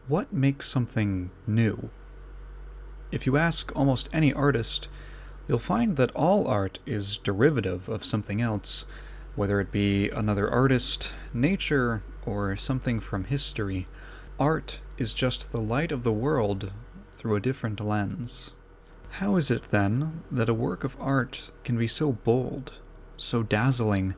what makes something new? If you ask almost any artist, you'll find that all art is derivative of something else, whether it be another artist, nature, or something from history. Art is just the light of the world through a different lens. How is it, then, that a work of art can be so bold, so dazzling,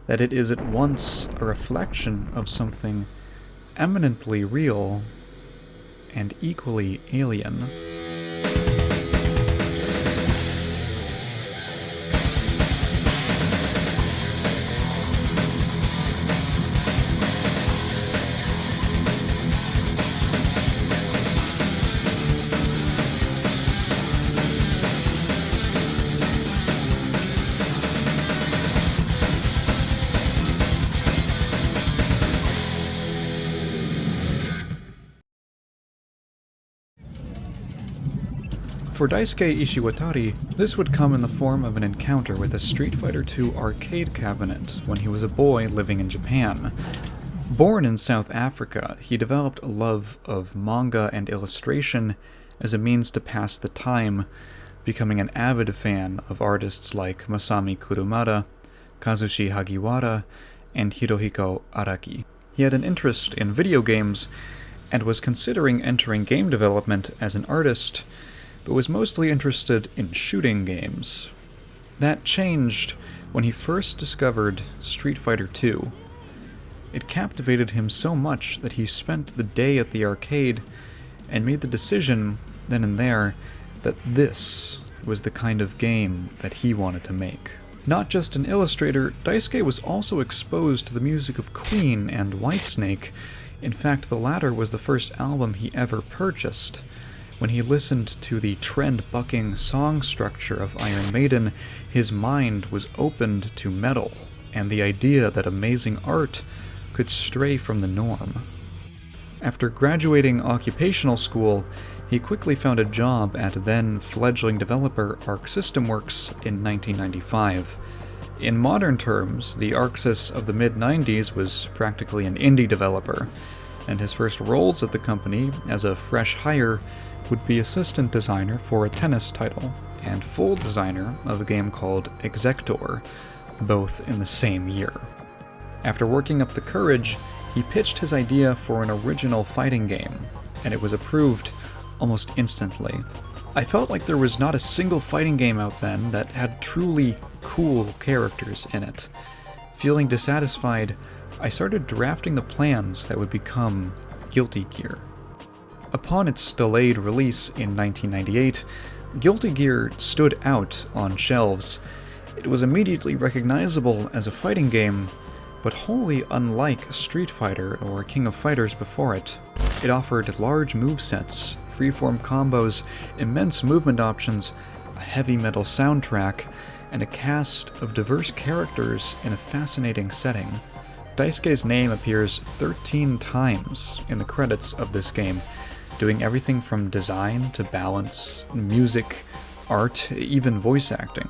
that it is at once a reflection of something eminently real and equally alien? For Daisuke Ishiwatari, this would come in the form of an encounter with a Street Fighter II arcade cabinet when he was a boy living in Japan. Born in South Africa, he developed a love of manga and illustration as a means to pass the time, becoming an avid fan of artists like Masami Kurumada, Kazushi Hagiwara, and Hirohiko Araki. He had an interest in video games and was considering entering game development as an artist, but was mostly interested in shooting games. That changed when he first discovered Street Fighter II. It captivated him so much that he spent the day at the arcade and made the decision, then and there, that this was the kind of game that he wanted to make. Not just an illustrator, Daisuke was also exposed to the music of Queen and Whitesnake. In fact, the latter was the first album he ever purchased. When he listened to the trend-bucking song structure of Iron Maiden, his mind was opened to metal, and the idea that amazing art could stray from the norm. After graduating occupational school, he quickly found a job at then-fledgling developer Arc System Works in 1995. In modern terms, the Arcsys of the mid-90s was practically an indie developer, and his first roles at the company, as a fresh hire, would be assistant designer for a tennis title, and full designer of a game called Exector, both in the same year. After working up the courage, he pitched his idea for an original fighting game, and it was approved almost instantly. I felt like there was not a single fighting game out then that had truly cool characters in it. Feeling dissatisfied, I started drafting the plans that would become Guilty Gear. Upon its delayed release in 1998, Guilty Gear stood out on shelves. It was immediately recognizable as a fighting game, but wholly unlike Street Fighter or King of Fighters before it. It offered large movesets, freeform combos, immense movement options, a heavy metal soundtrack, and a cast of diverse characters in a fascinating setting. Daisuke's name appears 13 times in the credits of this game, doing everything from design to balance, music, art, even voice acting.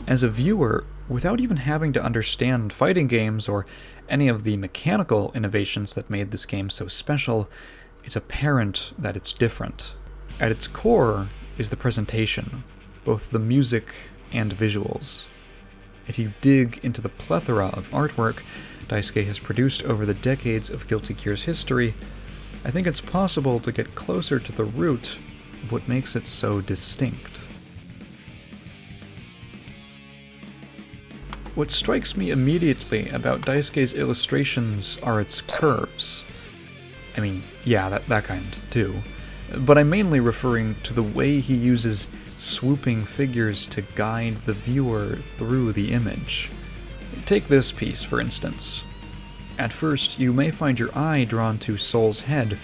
As a viewer, without even having to understand fighting games or any of the mechanical innovations that made this game so special, it's apparent that it's different. At its core is the presentation, both the music and visuals. If you dig into the plethora of artwork Daisuke has produced over the decades of Guilty Gear's history, I think it's possible to get closer to the root of what makes it so distinct. What strikes me immediately about Daisuke's illustrations are its curves. I mean, yeah, that kind too. But I'm mainly referring to the way he uses swooping figures to guide the viewer through the image. Take this piece, for instance. At first, you may find your eye drawn to Soul's head.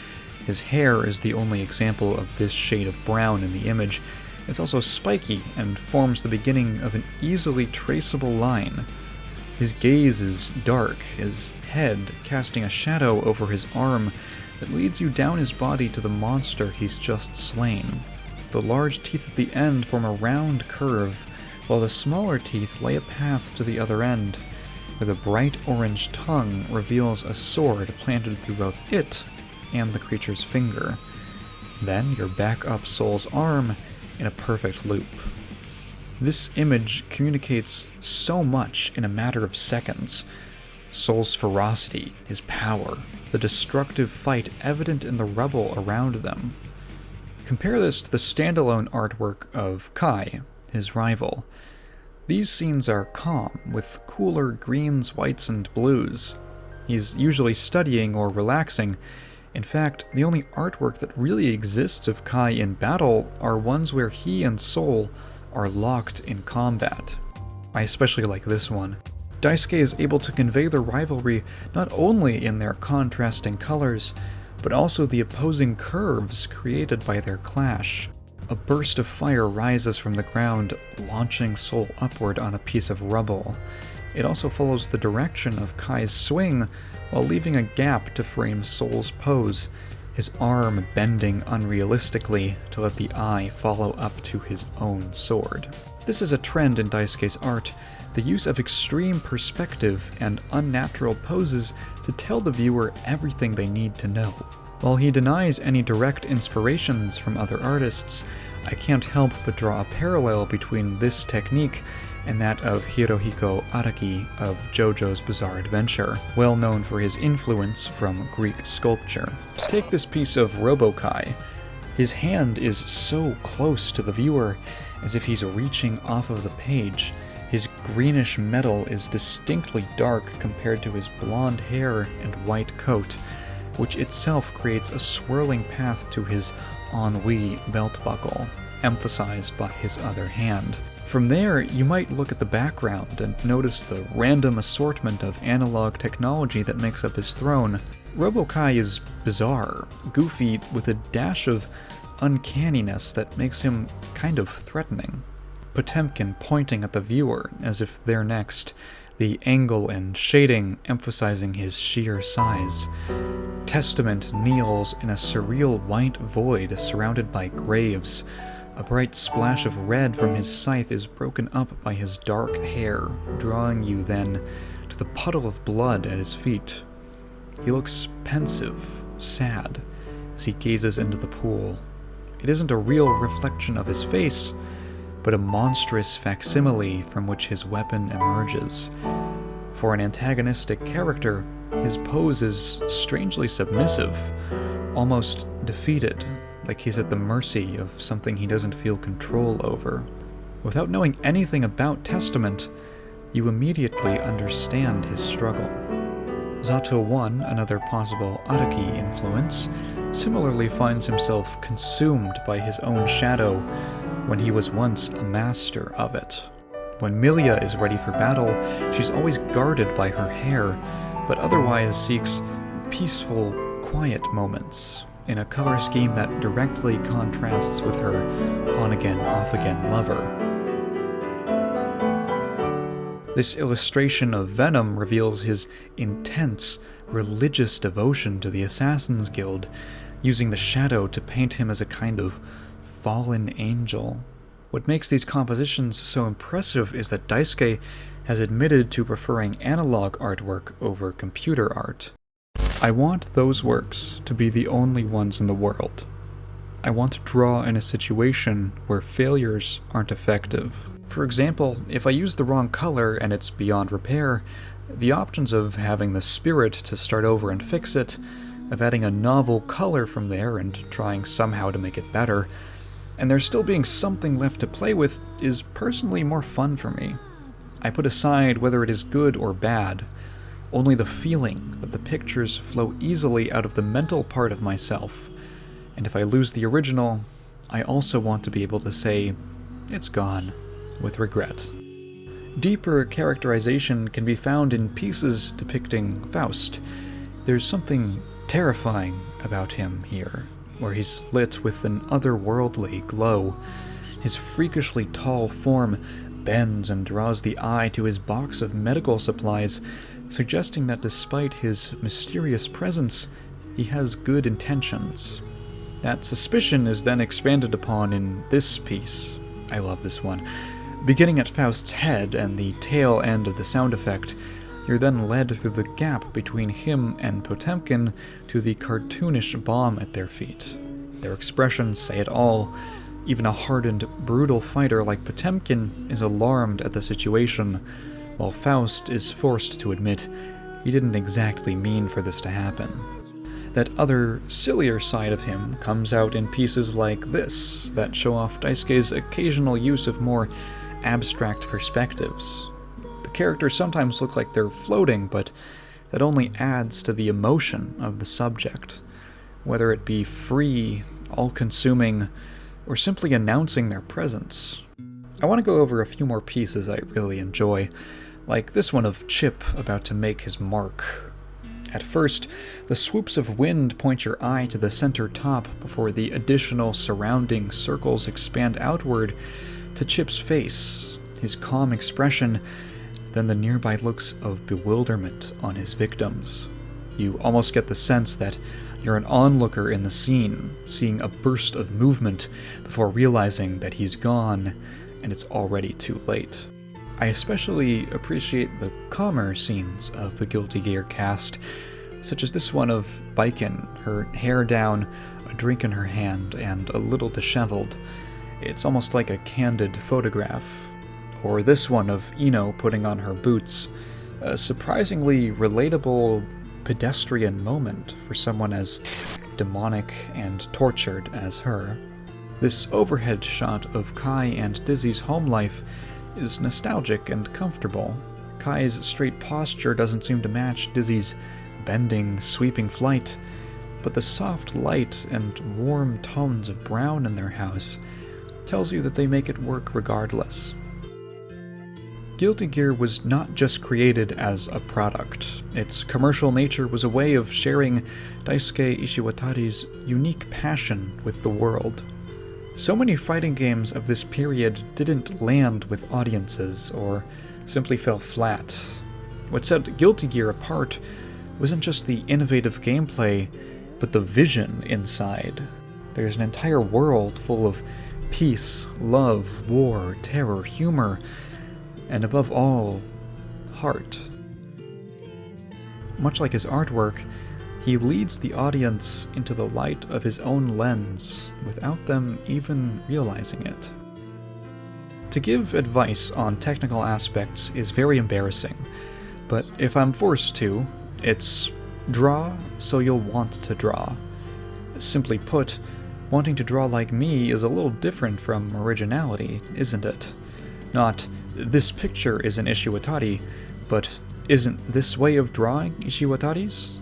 His hair is the only example of this shade of brown in the image. It's also spiky and forms the beginning of an easily traceable line. His gaze is dark, his head casting a shadow over his arm that leads you down his body to the monster he's just slain. The large teeth at the end form a round curve, while the smaller teeth lay a path to the other end, where the bright orange tongue reveals a sword planted through both it and the creature's finger. Then you're back up Soul's arm in a perfect loop. This image communicates so much in a matter of seconds. Soul's ferocity, his power, the destructive fight evident in the rubble around them. Compare this to the standalone artwork of Kai, his rival. These scenes are calm, with cooler greens, whites, and blues. He's usually studying or relaxing. In fact, the only artwork that really exists of Kai in battle are ones where he and Soul are locked in combat. I especially like this one. Daisuke is able to convey the rivalry not only in their contrasting colors, but also the opposing curves created by their clash. A burst of fire rises from the ground, launching Soul upward on a piece of rubble. It also follows the direction of Kai's swing, while leaving a gap to frame Soul's pose, his arm bending unrealistically to let the eye follow up to his own sword. This is a trend in Daisuke's art, the use of extreme perspective and unnatural poses to tell the viewer everything they need to know. While he denies any direct inspirations from other artists, I can't help but draw a parallel between this technique and that of Hirohiko Araki of JoJo's Bizarre Adventure, well known for his influence from Greek sculpture. Take this piece of Robo-Kai. His hand is so close to the viewer, as if he's reaching off of the page. His greenish metal is distinctly dark compared to his blonde hair and white coat, which itself creates a swirling path to his ennui belt buckle, emphasized by his other hand. From there, you might look at the background and notice the random assortment of analog technology that makes up his throne. Robo-Kai is bizarre, goofy, with a dash of uncanniness that makes him kind of threatening. Potemkin pointing at the viewer as if they're next, the angle and shading emphasizing his sheer size. Testament kneels in a surreal white void surrounded by graves. A bright splash of red from his scythe is broken up by his dark hair, drawing you then to the puddle of blood at his feet. He looks pensive, sad, as he gazes into the pool. It isn't a real reflection of his face, but a monstrous facsimile from which his weapon emerges. For an antagonistic character, his pose is strangely submissive, almost defeated, like he's at the mercy of something he doesn't feel control over. Without knowing anything about Testament, you immediately understand his struggle. Zato 1, another possible Araki influence, similarly finds himself consumed by his own shadow when he was once a master of it. When Milia is ready for battle, she's always guarded by her hair, but otherwise seeks peaceful, quiet moments in a color scheme that directly contrasts with her on-again, off-again lover. This illustration of Venom reveals his intense, religious devotion to the Assassin's Guild, using the shadow to paint him as a kind of fallen angel. What makes these compositions so impressive is that Daisuke has admitted to preferring analog artwork over computer art. I want those works to be the only ones in the world. I want to draw in a situation where failures aren't effective. For example, if I use the wrong color and it's beyond repair, the options of having the spirit to start over and fix it, of adding a novel color from there and trying somehow to make it better, and there still being something left to play with, is personally more fun for me. I put aside whether it is good or bad, only the feeling that the pictures flow easily out of the mental part of myself, and if I lose the original, I also want to be able to say, it's gone, with regret. Deeper characterization can be found in pieces depicting Faust. There's something terrifying about him here, where he's lit with an otherworldly glow. His freakishly tall form bends and draws the eye to his box of medical supplies, suggesting that despite his mysterious presence, he has good intentions. That suspicion is then expanded upon in this piece. I love this one. Beginning at Faust's head and the tail end of the sound effect, You're then led through the gap between him and Potemkin to the cartoonish bomb at their feet. Their expressions say it all. Even a hardened, brutal fighter like Potemkin is alarmed at the situation, while Faust is forced to admit he didn't exactly mean for this to happen. That other, sillier side of him comes out in pieces like this, that show off Daisuke's occasional use of more abstract perspectives. The characters sometimes look like they're floating, but that only adds to the emotion of the subject, whether it be free, all-consuming, or simply announcing their presence. I want to go over a few more pieces I really enjoy, like this one of Chip about to make his mark. At first, the swoops of wind point your eye to the center top before the additional surrounding circles expand outward to Chip's face, his calm expression, then the nearby looks of bewilderment on his victims. You almost get the sense that you're an onlooker in the scene, seeing a burst of movement before realizing that he's gone and it's already too late. I especially appreciate the calmer scenes of the Guilty Gear cast, such as this one of Baiken, her hair down, a drink in her hand, and a little disheveled. It's almost like a candid photograph. Or this one of Ino putting on her boots, a surprisingly relatable pedestrian moment for someone as demonic and tortured as her. This overhead shot of Kai and Dizzy's home life is nostalgic and comfortable. Kai's straight posture doesn't seem to match Dizzy's bending, sweeping flight, but the soft light and warm tones of brown in their house tells you that they make it work regardless. Guilty Gear was not just created as a product. Its commercial nature was a way of sharing Daisuke Ishiwatari's unique passion with the world. So many fighting games of this period didn't land with audiences, or simply fell flat. What set Guilty Gear apart wasn't just the innovative gameplay, but the vision inside. There's an entire world full of peace, love, war, terror, humor, and above all, heart. Much like his artwork, he leads the audience into the light of his own lens without them even realizing it. To give advice on technical aspects is very embarrassing, but if I'm forced to, it's draw so you'll want to draw. Simply put, wanting to draw like me is a little different from originality, isn't it? Not, this picture is an Ishiwatari, but isn't this way of drawing Ishiwatari's?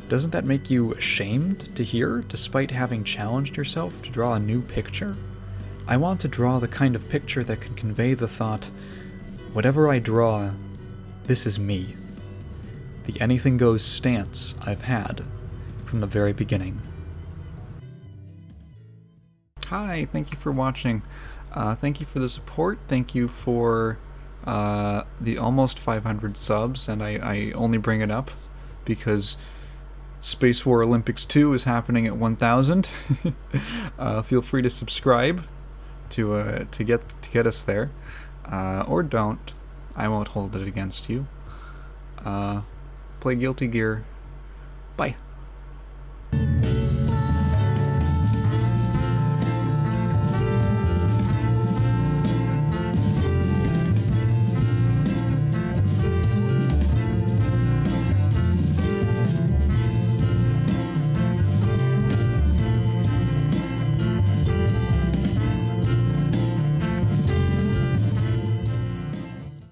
Doesn't that make you ashamed to hear, despite having challenged yourself to draw a new picture? I want to draw the kind of picture that can convey the thought, whatever I draw, this is me. The anything goes stance I've had from the very beginning. Hi, thank you for watching. Thank you for the support. Thank you for the almost 500 subs, and I only bring it up because Space War Olympics 2 is happening at 1,000. Feel free to subscribe to get us there, or don't. I won't hold it against you. Play Guilty Gear. Bye.